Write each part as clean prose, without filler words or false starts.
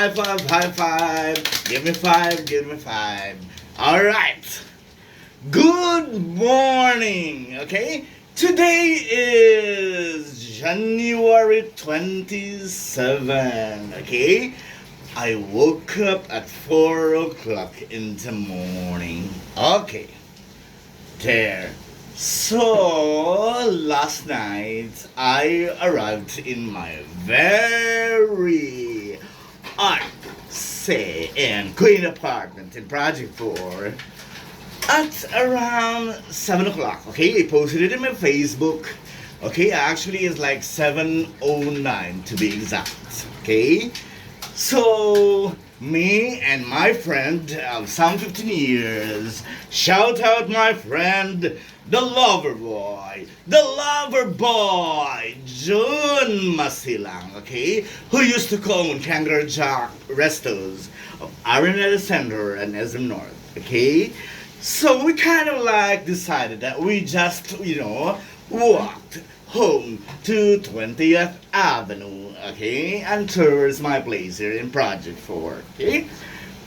High five, high five. Give me five, give me five. All right. Good morning, okay? Today is January 27, okay? I woke up at 4 o'clock in the morning. Okay. There. So, last night, I arrived in my very artsy and quaint apartment in Project 4 at around 7 o'clock, okay? I posted it in my Facebook. Okay, actually it's like 7:09 to be exact, okay? So, me and my friend of some 15 years, shout out my friend, the lover boy, June Masilang, okay? Who used to call Kangaroo Jack Restos of Araneta Center and SM North, okay? So we kind of like decided that we just, walked home to 20th Avenue, okay, and towards my place here in Project 4, okay?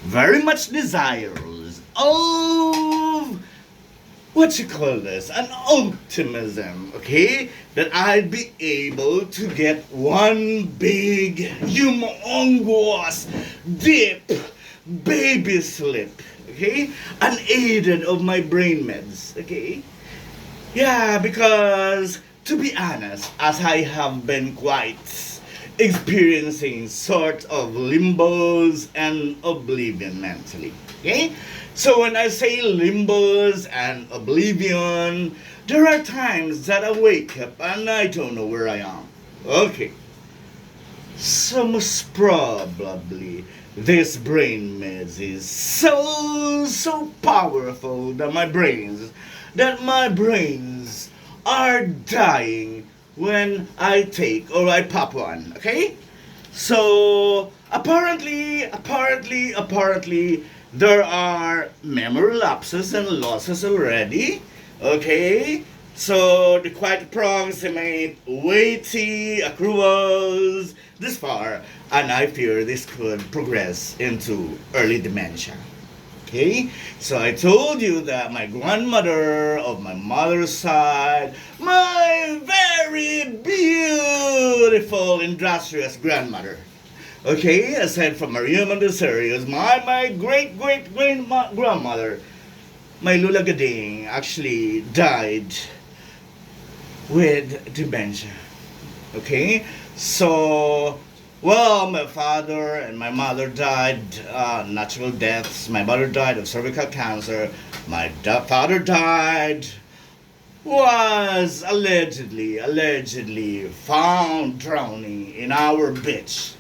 Very much desirous of, what you call this, an optimism, okay, that I'd be able to get one big, humongous, deep, baby slip, okay, unaided of my brain meds, okay? Yeah, because to be honest, as I have been quite experiencing sort of limbos and oblivion mentally, okay? So when I say limbos and oblivion, there are times that I wake up and I don't know where I am. Okay. So most probably this brain meds is so powerful that my brains are dying when I take or I pop one, okay? So apparently there are memory lapses and losses already, okay? So they quite approximate weighty accruals this far, and I fear this could progress into early dementia. Okay, so I told you that my grandmother of my mother's side, my very beautiful, industrious grandmother, okay, aside from Maria Montessori, my great-great-grandmother, my Lula Gading, actually died with dementia. Okay, so well, my father and my mother died natural deaths. My mother died of cervical cancer. My father died, was allegedly found drowning in our beach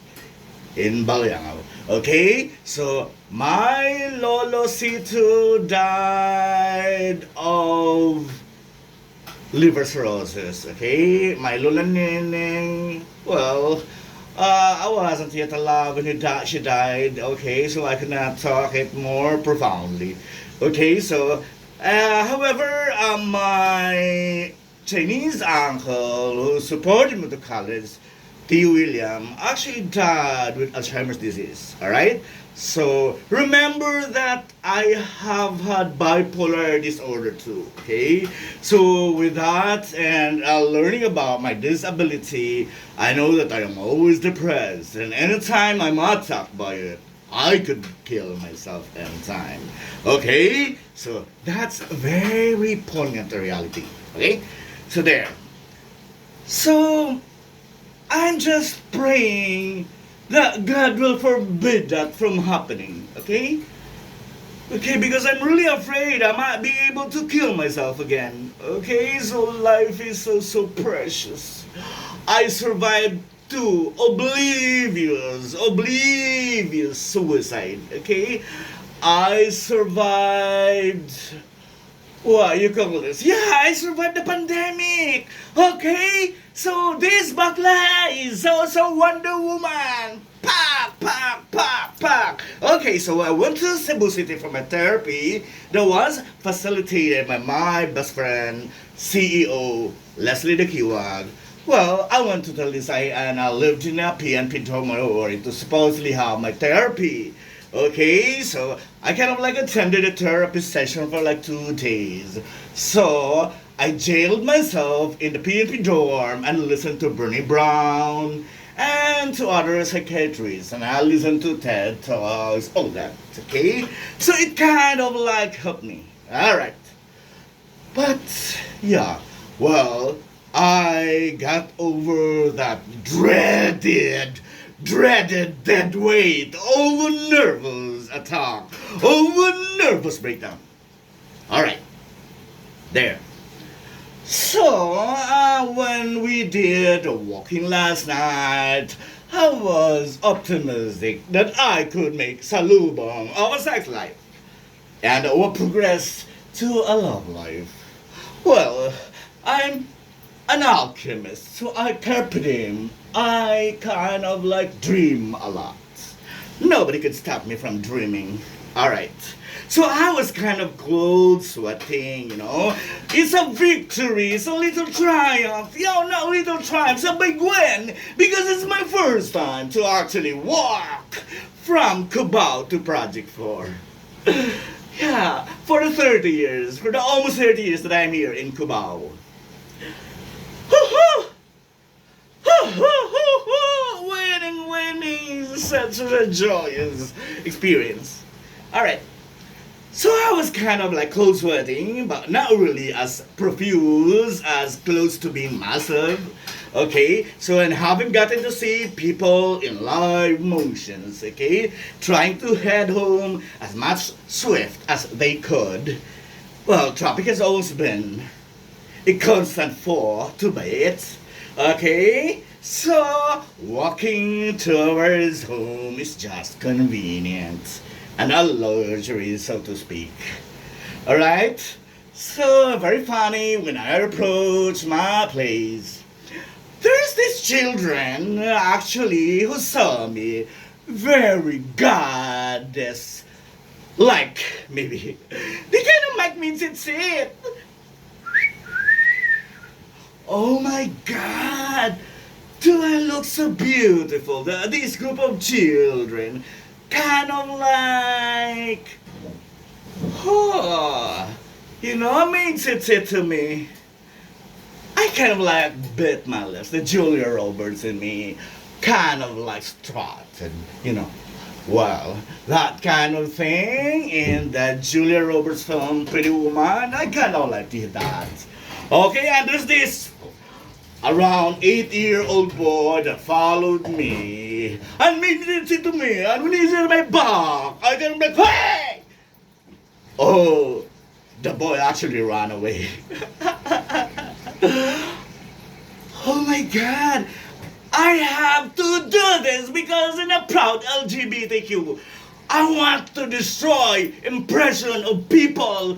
in Baliangao. Okay, so my lolo Situ died of liver cirrhosis. Okay, my lola Neneng, well, I wasn't yet alive when she died, okay, so I could not talk it more profoundly. Okay, so, however, my Chinese uncle who supported me to college, T. William, actually died with Alzheimer's disease, alright? So, remember that I have had bipolar disorder too, okay? So, with that and learning about my disability, I know that I am always depressed, and anytime I'm attacked by it, I could kill myself anytime, okay? So, that's a very poignant reality, okay? So, there. So, I'm just praying that God will forbid that from happening, okay? Okay, because I'm really afraid I might be able to kill myself again, okay? So life is so precious. I survived two oblivious suicide, okay? I survived, what you call this? Yeah, I survived the pandemic. Okay, so this bakla is so Wonder Woman. Pak. Okay, so I went to Cebu City for my therapy that was facilitated by my best friend, CEO Leslie De Kiwag, Well, I want to tell this. I lived in a PNP dormitory to supposedly have my therapy. Okay, so I kind of like attended a therapy session for like 2 days. So I jailed myself in the PNP dorm and listened to Bernie Brown and to other psychiatrists, and I listened to TED talks, all that. Okay, so it kind of like helped me. All right. But yeah, well, I got over that dreaded dead weight, over nervous attack, over nervous breakdown. All right, there. So when we did walking last night, I was optimistic that I could make salubong of a sex life and will progress to a love life. Well, I'm an alchemist, so I carpe diem. I kind of like dream a lot. Nobody could stop me from dreaming. Alright. So I was kind of cold, sweating, you know. It's a victory, it's a little triumph. Yo, not a little triumph, it's a big win. Because it's my first time to actually walk from Cubao to Project 4. Yeah, for the almost 30 years that I'm here in Cubao. Winning is such a joyous experience. Alright, so I was kind of like cold sweating, but not really as profuse as close to being massive. Okay, so and haven't gotten to see people in live motions, okay, trying to head home as much swift as they could. Well, traffic has always been a constant foe to it. Okay, so walking towards home is just convenient and a luxury, so to speak. Alright, so very funny when I approach my place. There's these children actually who saw me very goddess like maybe. They kind of make me sit. Oh my god! Do I look so beautiful? This group of children kind of like, makes it sit to me. I kind of like bit my lips. The Julia Roberts in me kind of like strutted, Well, that kind of thing in that Julia Roberts film, Pretty Woman, I kind of like did that. Okay, and there's this around 8-year-old boy that followed me and made it to me, and when he's in my back, I can be like, hey! Oh, the boy actually ran away. Oh my god! I have to do this because in a proud LGBTQ, I want to destroy impression of people,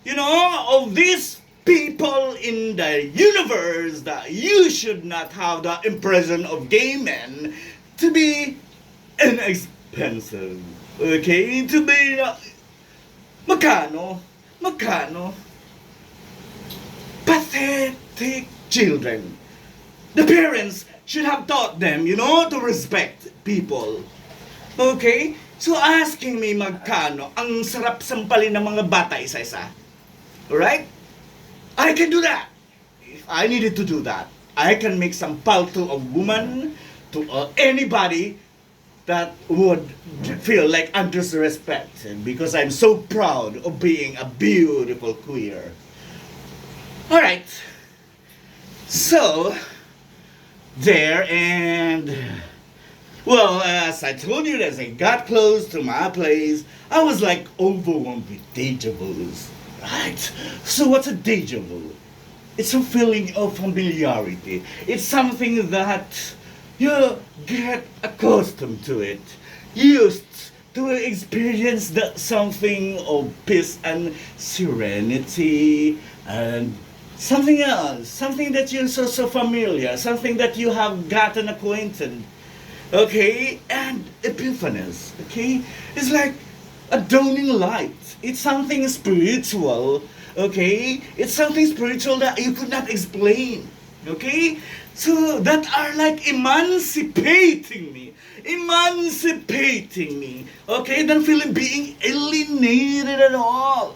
of these people in the universe that you should not have the impression of gay men to be inexpensive. Okay? To be, magkano? Pathetic children. The parents should have taught them, to respect people. Okay? So asking me magkano, ang sarap sampalin ng mga bata isa-isa. Alright? I can do that. If I needed to do that, I can make some palto of woman to anybody that would feel like I'm disrespected because I'm so proud of being a beautiful queer. Alright. So, there and... Well, as I told you, as I got close to my place, I was like overwhelmed with deja vus. Right? So what's a deja vu? It's a feeling of familiarity. It's something that you get accustomed to it. Used to experience that something of peace and serenity and something else. Something that you're so familiar. Something that you have gotten acquainted. Okay? And epiphanies. Okay? It's like a dawning light. It's something spiritual, okay? It's something spiritual that you could not explain. Okay? So that are like emancipating me. Emancipating me. Okay? Than feeling being alienated at all.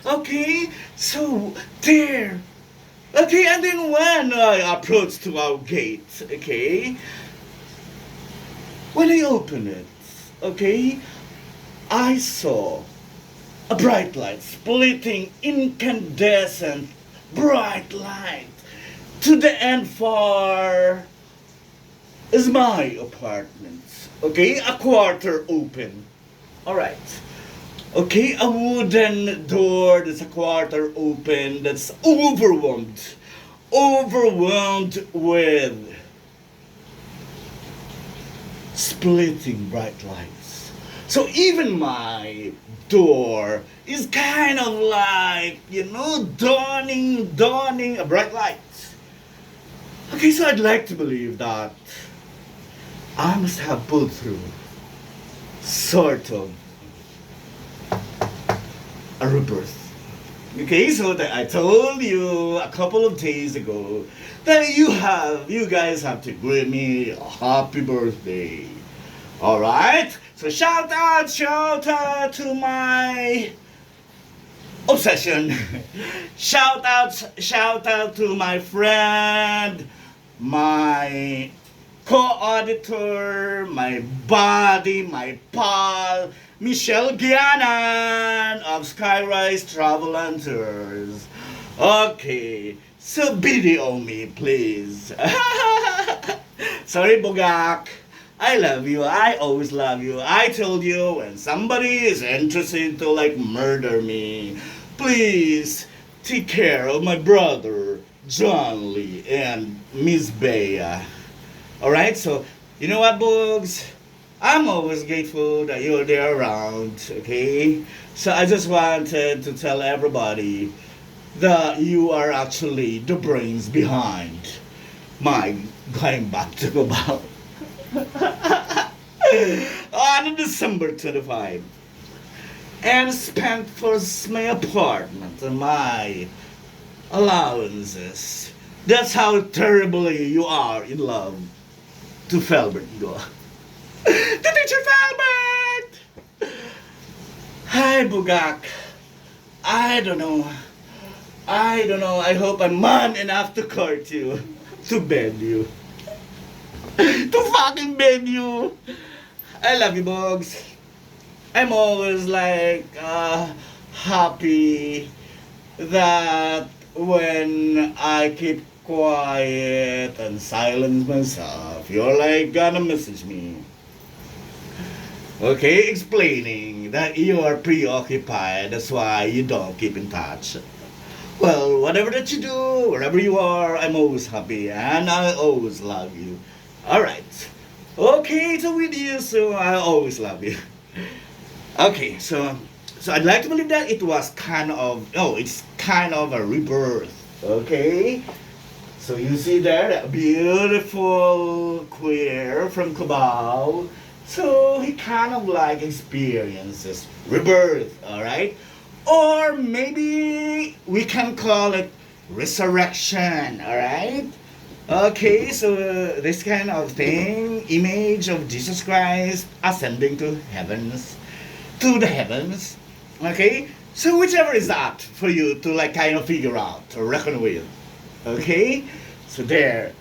Okay? So there. Okay, and then when I approached to our gate, okay, when I opened it, okay, I saw a bright light splitting incandescent bright light. To the end far is my apartment. Okay, a quarter open. Alright. Okay, a wooden door that's a quarter open that's overwhelmed. Overwhelmed with splitting bright lights. So even my door is kind of like, dawning a bright light. Okay, so I'd like to believe that I must have pulled through sort of a rebirth. Okay, so that I told you a couple of days ago that you guys have to greet me a happy birthday. Alright? So shout out to my obsession. shout out to my friend, my co-auditor, my buddy, my pal, Michelle Gianan of Skyrise Travel and Tours. Okay, so video me, please. Sorry, Bugak. I love you. I always love you. I told you when somebody is interested to murder me, please take care of my brother, John Lee, and Miss Bea. Alright, so you know what, Bugs? I'm always grateful that you're there around, okay? So I just wanted to tell everybody that you are actually the brains behind my going back to Cubao. On December 25. And spent for my apartment and my allowances. That's how terribly you are in love to Felbert. The teacher Felbert! Hi, Bugak. I don't know. I hope I'm man enough to court you. To bend you. To fucking bend you. I love you, Bugs. I'm always happy that when I keep quiet and silence myself, you're gonna message me. Okay, explaining that you are preoccupied, that's why you don't keep in touch. Well, whatever that you do, wherever you are, I'm always happy and I always love you. Alright. Okay, so with you, so I always love you. Okay, so I'd like to believe that it was it's kind of a rebirth. Okay? So you see there, that beautiful queer from Cubao. So he kind of experiences rebirth, alright? Or maybe we can call it resurrection, alright? Okay, so this kind of thing, image of Jesus Christ ascending to the heavens, okay? So whichever is that for you to kind of figure out or reckon with, okay? So there.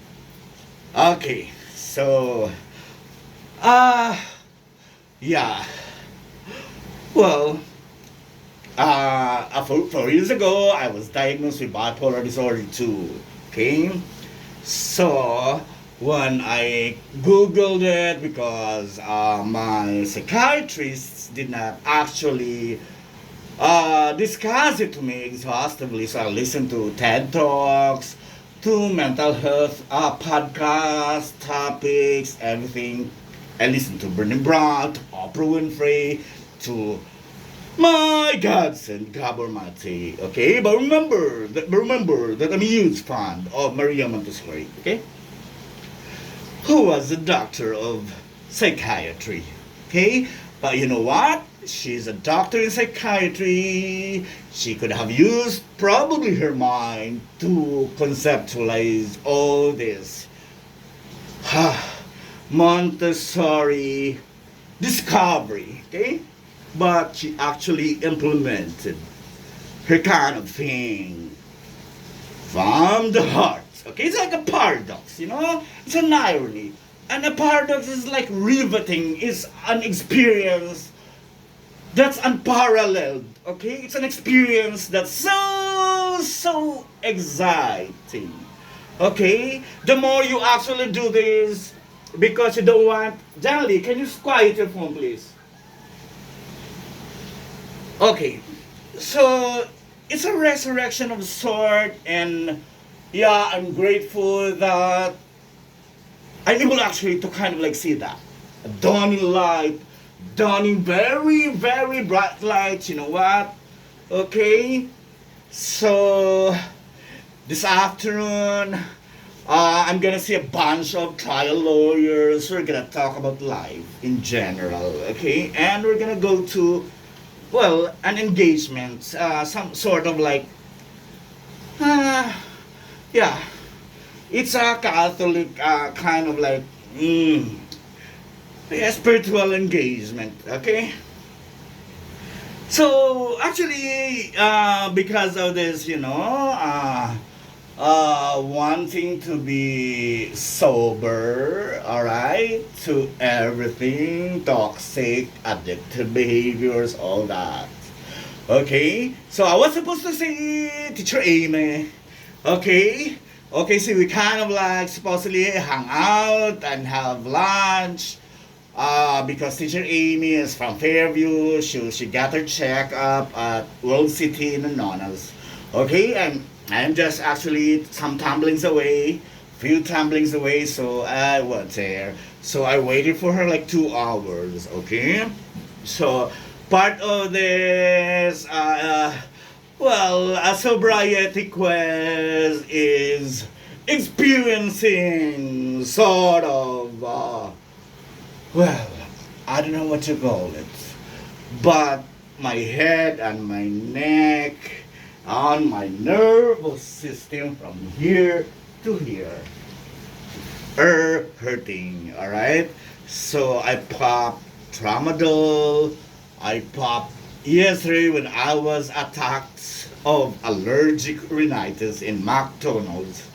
Okay, so, yeah. Well, 4 years ago, I was diagnosed with bipolar disorder 2, okay? So, when I googled it, because my psychiatrist did not actually discuss it to me exhaustively, so I listened to TED Talks, to mental health podcast topics, everything. I listened to Bernie Brown, to Oprah Winfrey, to my godson, Gabor Mate, okay? But remember that I'm a huge fan of Maria Montessori, okay? Who was a doctor of psychiatry, okay? But you know what? She's a doctor in psychiatry. She could have used probably her mind to conceptualize all this Montessori discovery, okay? But she actually implemented her kind of thing from the heart. Okay, it's like a paradox, you know? It's an irony. And a paradox is like riveting, it's an experience that's unparalleled. Okay, it's an experience that's so exciting. Okay, the more you actually do this, because you don't want. Janely, can you quiet your phone, please? Okay, so it's a resurrection of sort, and yeah, I'm grateful that I'm able actually to kind of like see that a dawning light, dawning very bright light. You know what? Okay, so this afternoon, I'm gonna see a bunch of trial lawyers. We're gonna talk about life in general, okay? And we're gonna go to, well, an engagement, some sort of like, uh, yeah, it's a Catholic kind of like, yeah, spiritual engagement, okay? So actually, because of this, you know, wanting to be sober, alright, to everything, toxic, addictive behaviors, all that. Okay, so I was supposed to see Teacher Amy. Okay, okay, so we kind of like supposedly hang out and have lunch. Because Teacher Amy is from Fairview, she got her checkup at World City in Anonas. Okay, and I'm just actually some tumblings away, few tumblings away, so I was there. So I waited for her like 2 hours. Okay, so part of this, well, a sobriety quest is experiencing sort of. Well, I don't know what to call it, but my head and my neck, on my nervous system from here to here are hurting, alright? So I popped tramadol, I popped yesterday when I was attacked of allergic rhinitis in McDonald's,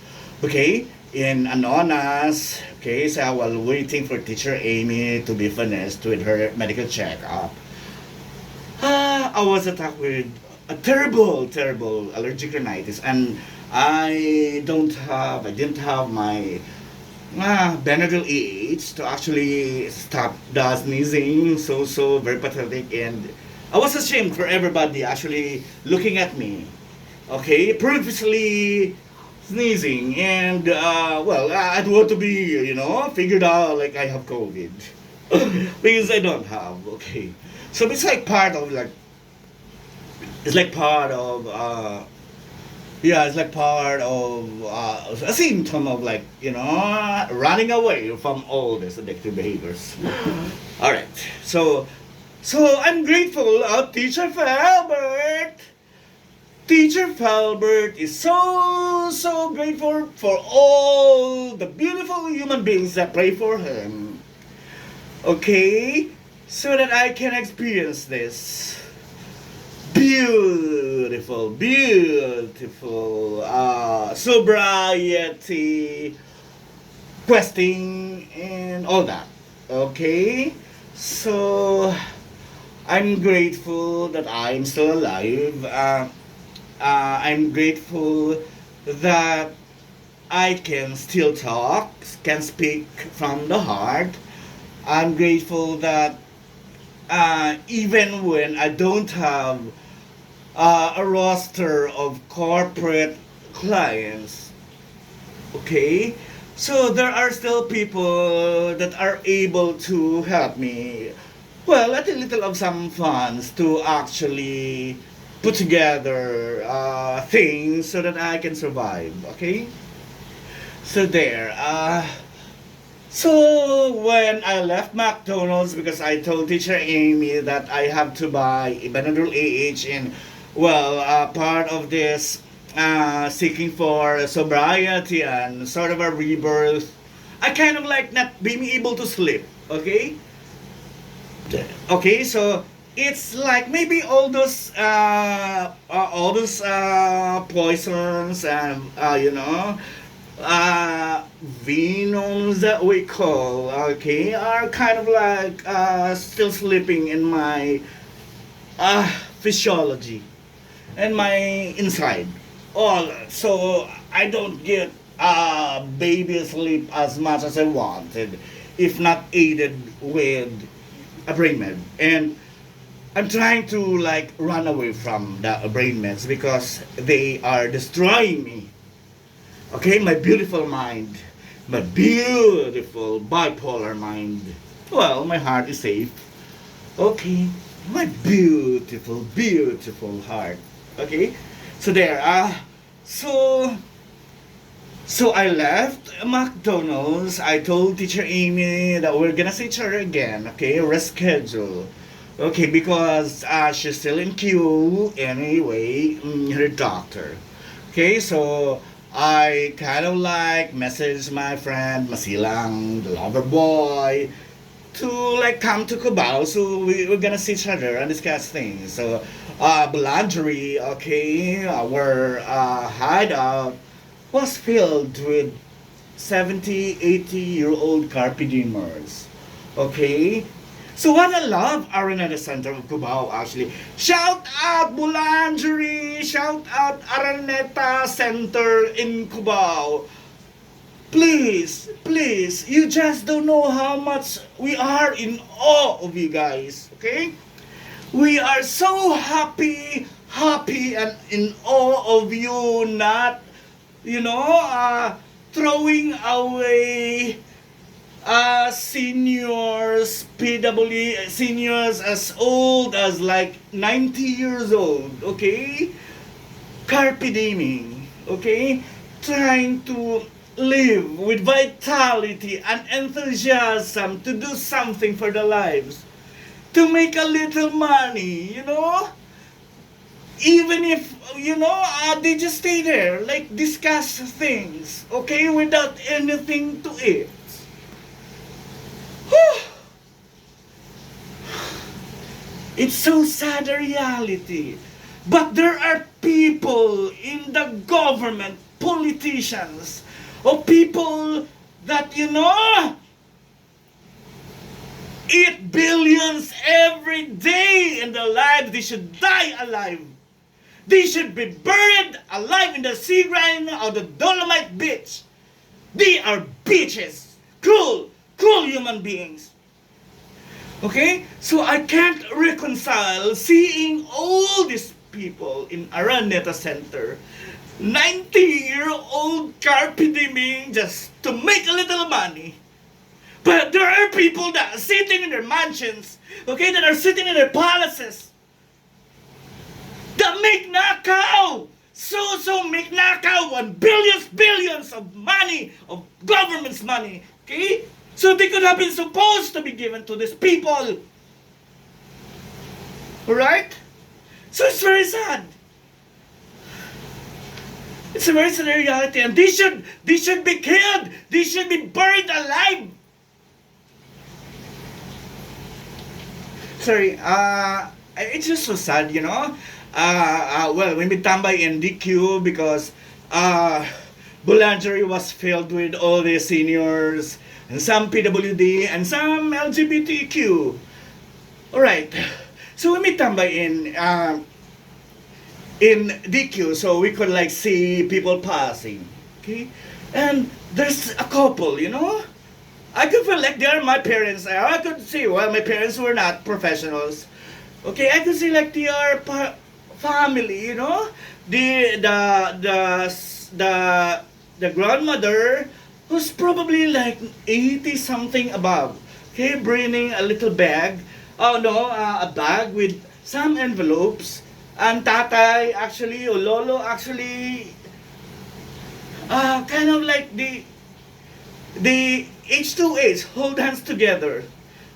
okay? In Anonas, okay, so while waiting for Teacher Amy to be finished with her medical checkup, I was attacked with a terrible allergic rhinitis, and I didn't have my Benadryl EH to actually stop the sneezing, so very pathetic, and I was ashamed for everybody actually looking at me, okay, previously sneezing, and well, I'd want to be, you know, figured out like I have COVID because I don't have. Okay, so it's like part of like, it's like part of yeah, it's like part of a symptom of like, you know, running away from all these addictive behaviors. All right, so I'm grateful, Teacher Felbert. Teacher Felbert is so grateful for all the beautiful human beings that pray for him. Okay? So that I can experience this beautiful sobriety, questing, and all that. Okay? So I'm grateful that I'm still alive. I'm grateful that I can still talk, can speak from the heart. I'm grateful that even when I don't have a roster of corporate clients, okay, so there are still people that are able to help me. Well, a little of some funds to actually put together things so that I can survive. Okay, so there. So when I left McDonald's, because I told teacher Amy that I have to buy Benadryl AH, and well, part of this seeking for sobriety and sort of a rebirth, I kind of like not being able to sleep. Okay, okay, so it's like maybe all those poisons and venoms that we call, okay, are kind of like still sleeping in my uh, physiology and my inside. All so I don't get baby sleep as much as I wanted, if not aided with a brain med. And I'm trying to like run away from the brain meds because they are destroying me. Okay, my beautiful mind, my beautiful bipolar mind. Well, my heart is safe. Okay, my beautiful, beautiful heart. Okay, so there. So so I left McDonald's. I told teacher Amy that we're gonna see each other again. Okay, reschedule. Okay, because she's still in queue anyway. Her doctor. Okay, so I kind of like message my friend Masilang, the lover boy, to like come to Cubao. So we're gonna see each other and discuss things. So Boulangerie, okay, our hideout was filled with 70, 80-year-old carpe diemers. Okay? So what I love Araneta Center of Cubao actually. Shout out Boulangerie! Shout out Araneta Center in Cubao. Please, please, you just don't know how much we are in awe of you guys. Okay? We are so happy, happy and in awe of you not, throwing away seniors, PW seniors as old as like 90 years old, okay? Carpe dieming, okay? Trying to live with vitality and enthusiasm to do something for their lives, to make a little money, even if they just stay there, like discuss things, okay, without anything to eat. It's so sad, the reality. But there are people in the government, politicians, or people that eat billions every day in their lives. They should die alive. They should be buried alive in the sea ground or the Dolomite beach. They are bitches. Cruel human beings. Okay? So I can't reconcile seeing all these people in Araneta Center, 90-year-old carpe dieming just to make a little money. But there are people that are sitting in their mansions, okay, that are sitting in their palaces, that make knockout, so make knockout on billions of money, of government's money, okay? So they could have been supposed to be given to these people. Alright? So it's very sad. It's a very sad reality, and they should be killed. They should be buried alive. Sorry, it's just so sad, well, we tambay in DQ because Boulangerie was filled with all the seniors, and some PWD, and some LGBTQ. Alright, so we tambay in DQ, so we could like see people passing, okay? And there's a couple, I could feel like they're my parents. I could see, well, my parents were not professionals. Okay, I could see like they are family, the grandmother was probably like 80 something above. Okay, bringing a little bag. Oh no, a bag with some envelopes. And tatay actually, or lolo actually, kind of like the H2H, hold hands together.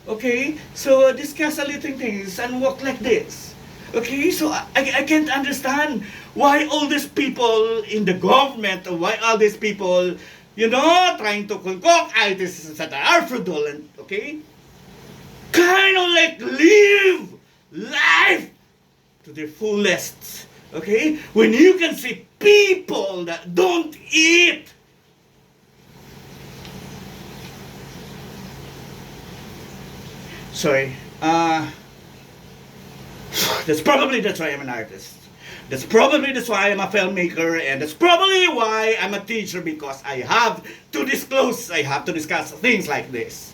Okay? So discuss a little things and walk like this. Okay? So I can't understand why all these people in the government, or why all these people, trying to concoct ideas that are fraudulent, okay? Kind of like live life to the fullest. Okay? When you can see people that don't eat. Sorry. That's why I'm an artist. That's why I'm a filmmaker, and that's probably why I'm a teacher, because I have to discuss things like this.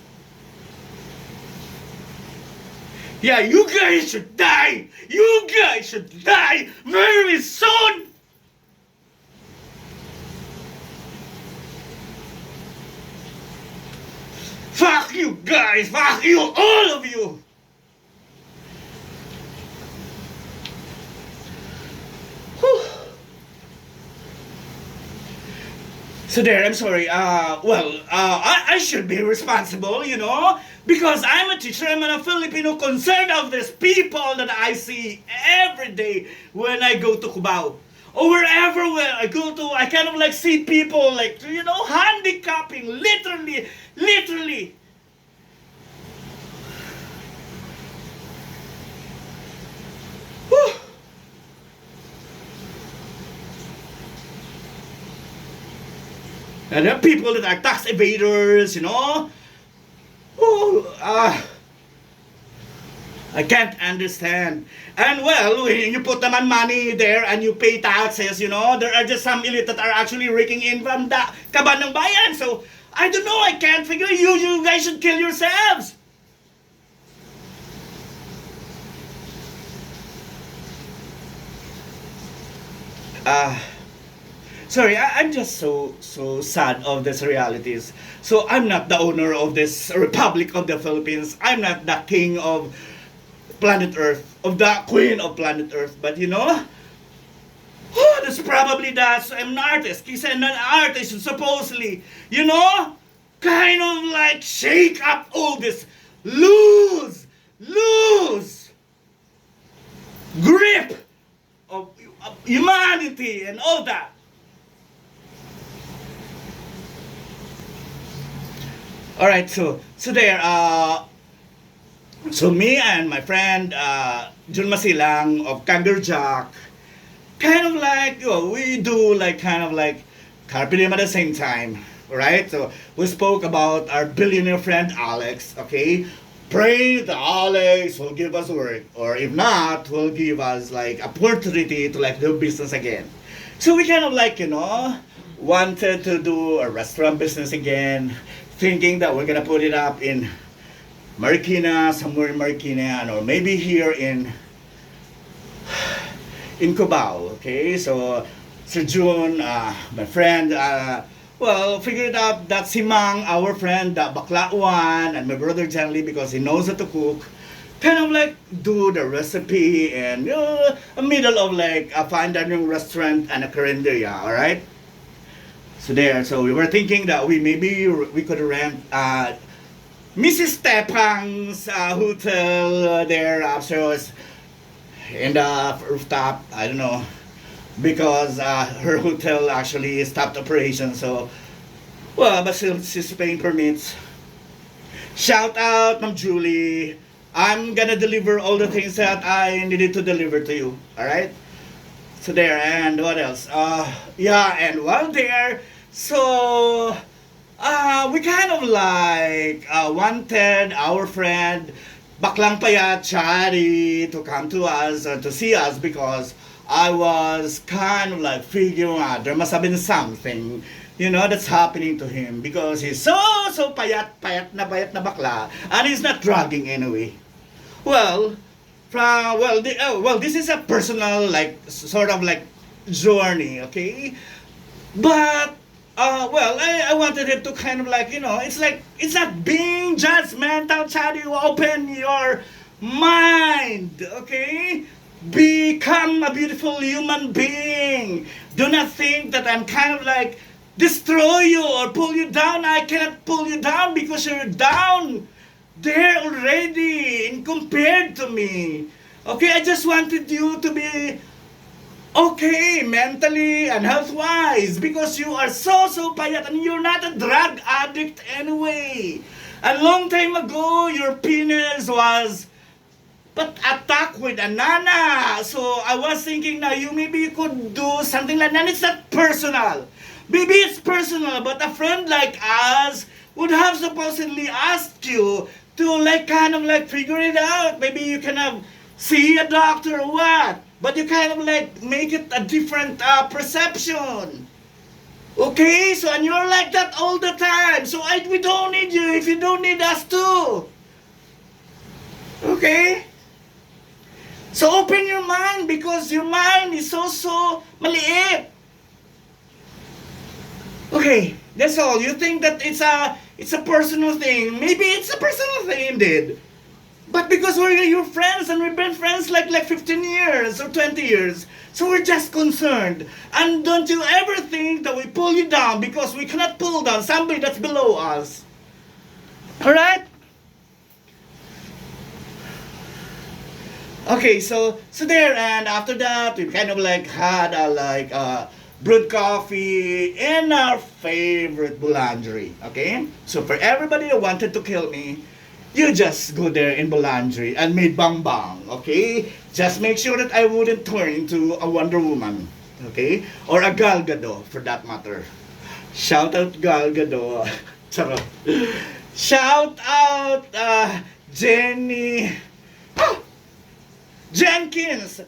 Yeah, you guys should die! You guys should die very soon! Fuck you guys! Fuck you, all of you! Whew. So there, I'm sorry. I should be responsible, because I'm a teacher. I'm a Filipino concerned of these people that I see every day when I go to Cubao. Or wherever where I go to, I kind of like see people like, handicapping, literally. Whew. And there are people that are tax evaders, I can't understand. And well, when you put naman money there and you pay taxes, there are just some elite that are actually raking in from the kaban ng bayan. So, I don't know, I can't figure. You guys should kill yourselves. Sorry, I'm just so sad of these realities. So I'm not the owner of this Republic of the Philippines. I'm not the king of planet Earth, of the queen of planet Earth. But that's probably that. So I'm an artist. He's an artist supposedly, kind of like shake up all this loose grip of humanity and all that. Alright, so there, so me and my friend, Jun Masilang of Kangaroo Jack, kind of like, we do like kind of like carpe diem at the same time, alright? So we spoke about our billionaire friend Alex, okay? Pray that Alex will give us work, or if not, will give us like opportunity to like do business again. So we kind of like, wanted to do a restaurant business again, thinking that we're gonna put it up in Marikina, somewhere in Marikina, or maybe here in Cubao, okay? So Sir June, my friend, figured out that si Mang, our friend, the bakla one, and my brother Janly, because he knows how to cook, kind of like do the recipe and a middle of like a fine dining restaurant and a carinderia, alright? So there, so we were thinking that we could rent Mrs. Tepang's hotel there upstairs in the rooftop. I don't know, because her hotel actually stopped operation. So, but still she's paying permits. Shout out, Ma'am Julie. I'm gonna deliver all the things that I needed to deliver to you. All right. So there, and what else? And while there, so we kind of like wanted our friend Baklang Payat Chari to come to us, to see us, because I was kind of like figuring out there must have been something, that's happening to him, because he's so payat na bakla, and he's not drugging anyway. Well, this is a personal like sort of like journey, okay? But I wanted it to kind of like, it's not being judgmental, child. You open your mind, okay? Become a beautiful human being. Do not think that I'm kind of like destroy you or pull you down. I cannot pull you down because you're down there already and compared to me. Okay, I just wanted you to be okay mentally and health-wise because you are so payat and you're not a drug addict anyway. A long time ago, your penis was but attacked with a nana. So I was thinking now maybe you could do something like that. It's not personal. Maybe it's personal, but a friend like us would have supposedly asked you to like kind of like figure it out. Maybe you can have see a doctor or what. But you kind of like make it a different perception. Okay, so and you're like that all the time. So we don't need you if you don't need us too. Okay? So open your mind because your mind is so maliit. Okay, that's all. You think that it's a personal thing. Maybe it's a personal thing indeed. But because we're your friends and we've been friends like 15 years or 20 years, so we're just concerned. And don't you ever think that we pull you down because we cannot pull down somebody that's below us. Alright? Okay, so there, and after that we kind of like had a brewed coffee in our favorite boulangerie. Okay, so for everybody who wanted to kill me, you just go there in boulangerie and made bang bang. Okay, just make sure that I wouldn't turn into a Wonder Woman. Okay, or a Gal Gadot for that matter. Shout out Gal Gadot. Charot. Shout out Jenny. Jenkins,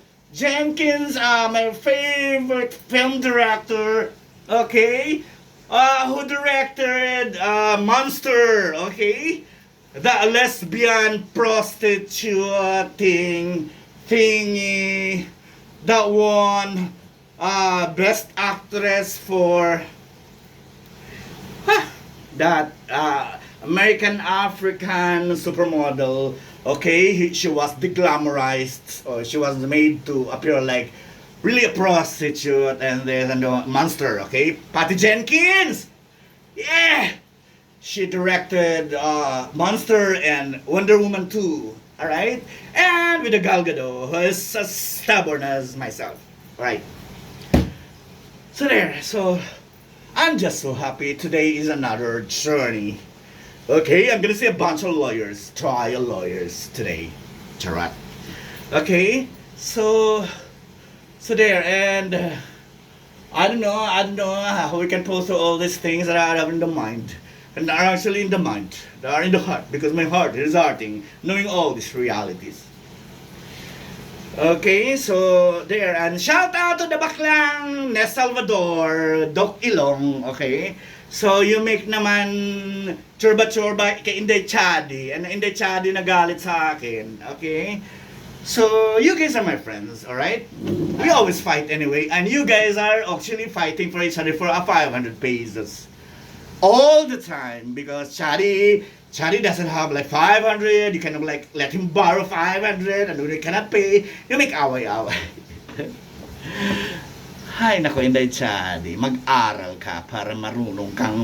my favorite film director, okay, who directed Monster, okay, the lesbian prostitute thingy, that won best actress for that American African supermodel. Okay, she was deglamorized, or she was made to appear like really a prostitute, and there's a monster. Okay, Patty Jenkins, yeah, she directed Monster and Wonder Woman 2. All right, and with a Gal Gadot who is as stubborn as myself. All right, so there. So I'm just so happy. Today is another journey. Okay, I'm gonna see a bunch of lawyers, trial lawyers today. Charat. Okay, so there, and I don't know how we can pull through all these things that I have in the mind, and are actually in the mind, they are in the heart, because my heart is hearting, knowing all these realities. Okay, so there, and shout out to the baklang Nes Salvador, Doc Ilong, okay? So you make naman chorba kay Inday Chadi, and Inday Chadi nagalit sa akin, okay? So you guys are my friends, alright? We always fight anyway, and you guys are actually fighting for each other for a 500 pesos. All the time, because Chadi doesn't have like 500, you kind of like let him borrow 500, and when he cannot pay, you make away-away. Hay nako, Inday Chadi, mag-aral ka para marunong kang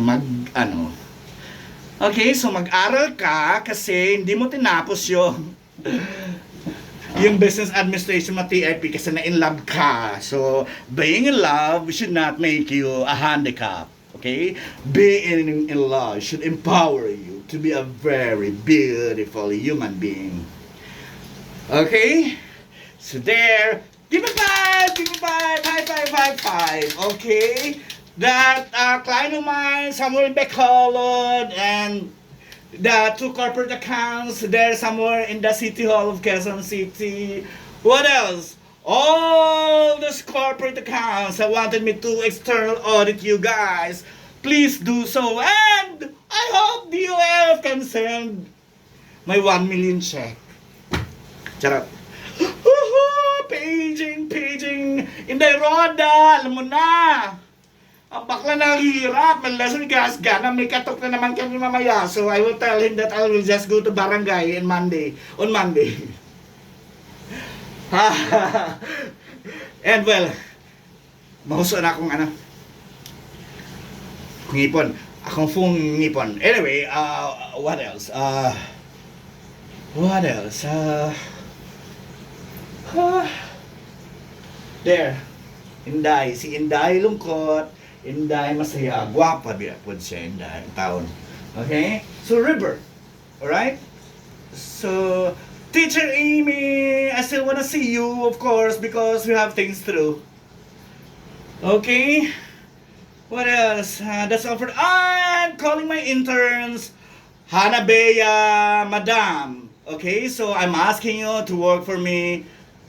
Okay, so mag-aral ka kasi hindi mo tinapos yung business administration mo TIP kasi na-in-love ka. So, being in love should not make you a handicap. Okay? Being in love should empower you to be a very beautiful human being. Okay? So there, give me five, high five, okay? That client of mine, somewhere in Bacolod, and the 2 corporate accounts there somewhere in the City Hall of Quezon City. What else? All those corporate accounts that wanted me to external audit you guys. Please do so, and I hope DOF can send my 1 million check. Charot. Paging, Inday Roda, alam mo na. Ang bakla naghihirap, may lesson gas gana, may katok na naman kami mamaya. So I will tell him that I will just go to barangay on Monday. And well, mahuso na akong ngipon. Akong phone ngipon. Anyway, what else? What else? There. Inday. Si Inday lungkot. Inday masaya. Gwapa biya po siya, Inday. Taon. Okay? So, rebirth. Alright? So, Teacher Amy, I still wanna see you, of course, because we have things to do. Okay? What else? That's all for... I'm calling my interns. Hanabea, Madam. Okay, so I'm asking you to work for me,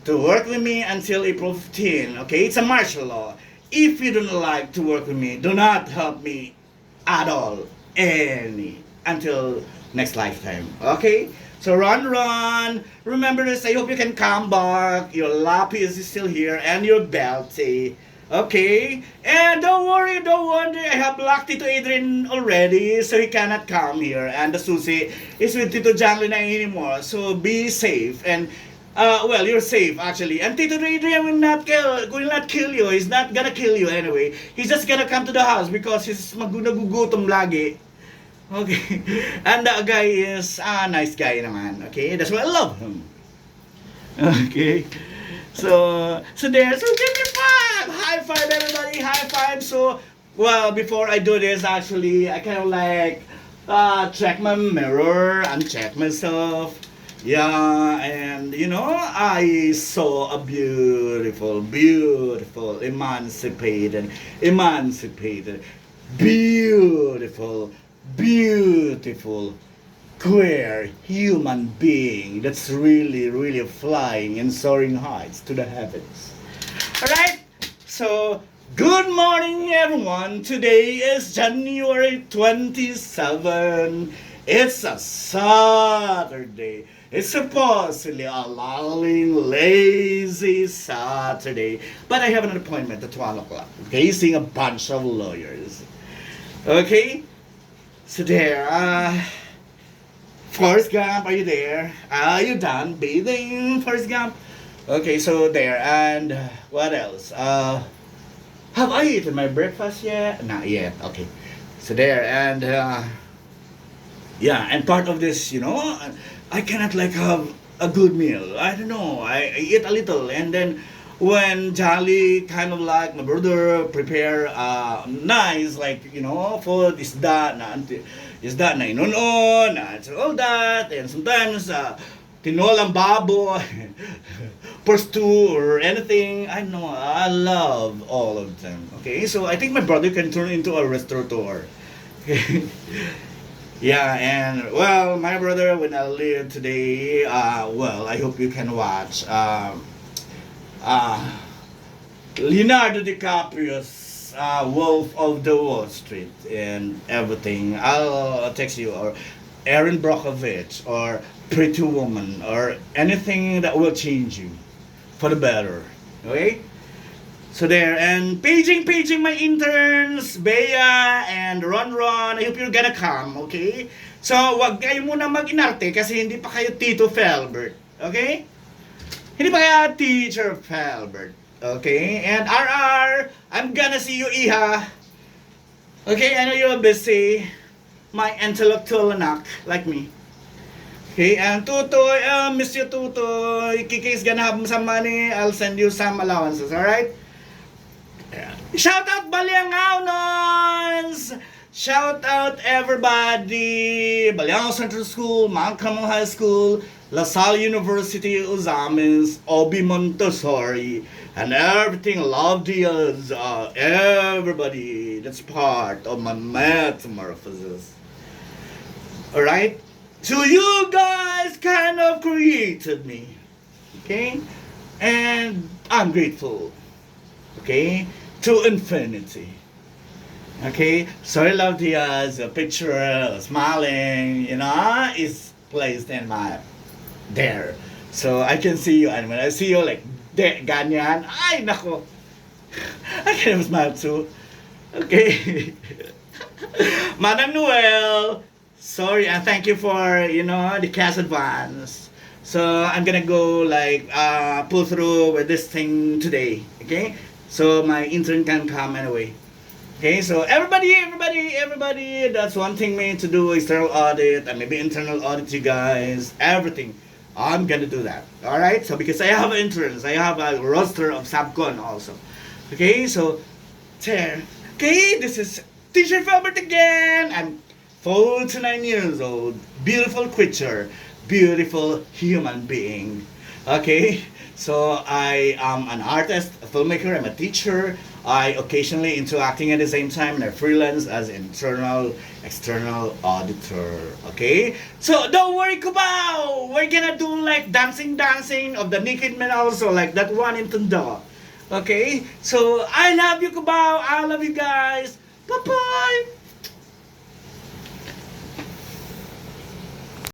to work with me until April 15. Okay, it's a martial law. If you don't like to work with me, do not help me at all. Until next lifetime. Okay? So run. Remember this, I hope you can come back. Your lappy is still here and your belty. Okay? And don't worry, don't wonder. I have blocked Tito Adrian already, so he cannot come here. And the Susie is with Tito Janglin anymore. So be safe. And, well, you're safe, actually. And Tito Adrian will not kill you. He's not gonna kill you anyway. He's just gonna come to the house because he's magugutom lagi. Okay. And the guy is a nice guy naman. Okay? That's why I love him. Okay? So there. So give me 5! High five, everybody! High five! So, well, before I do this, actually, I kind of like check my mirror and check myself. Yeah, and you know, I saw a beautiful, emancipated, beautiful, queer human being that's really flying and soaring heights to the heavens. Alright? So, good morning everyone. Today is January 27. It's a Saturday. It's supposedly a lolling, lazy Saturday. But I have an appointment at 12 o'clock. Okay? Seeing a bunch of lawyers. Okay? So there, Forrest Gump, are you there? Are you done bathing, Forrest Gump? Okay, so there, and what else? Have I eaten my breakfast yet? Not yet, okay. So there, and yeah, and part of this, you know, I cannot like have a good meal. I don't know, I eat a little, and then when Jolly kind of like my brother prepare nice like you know food is that na inunon and all that, and sometimes tinolang babo for stew or anything. I know I love all of them. Okay, so I think my brother can turn into a restaurateur. Okay. Yeah, and well, my brother when I live today, well, I hope you can watch Leonardo DiCaprio's Wolf of the Wall Street and everything. I'll text you, or Erin Brockovich, or Pretty Woman, or anything that will change you for the better. Okay? So there, and paging my interns, Bea and Ron. I hope you're gonna come, okay? So, wag kayo muna mag-inarte kasi hindi pa kayo Tito Felbert, okay? Hindi pa kaya Teacher Felbert. Okay? And RR, I'm gonna see you, Iha. Okay? I know you're busy. My intellectual anak, like me. Okay? And Tutoy, miss you, Tutoy. Kiki's gonna have some money. I'll send you some allowances, alright? Yeah. Shout out Baliangaonons! Shout out everybody! Baliangao Central School, Mount Carmel High School, La Salle University, Uzamis, Obi Montessori, and everything. Love deals, everybody that's part of my metamorphosis. Alright? So you guys kind of created me. Okay? And I'm grateful. Okay? To infinity. Okay? So I love the picture, smiling, you know, is placed in my there. So I can see you, and when I see you like ganyan, ay nako. I can smile too. Okay. Madam Noel, sorry, and thank you for, you know, the cash advance. So I'm gonna go like pull through with this thing today. Okay? So my intern can come anyway. Okay, so everybody, that's one thing me to do external audit and maybe internal audit you guys, everything. I'm gonna do that. Alright? So because I have interns, I have a roster of subcon also. Okay, so there. Okay, this is Teacher Felbert again. I'm 49 years old. Beautiful creature. Beautiful human being. Okay, so I am an artist, a filmmaker, I'm a teacher. I occasionally into acting at the same time and I freelance as internal, external auditor. Okay? So don't worry, Kubao! We're gonna do like dancing of the naked men also, like that one in Tondo. Okay? So I love you, Kubao. I love you guys. Bye-bye!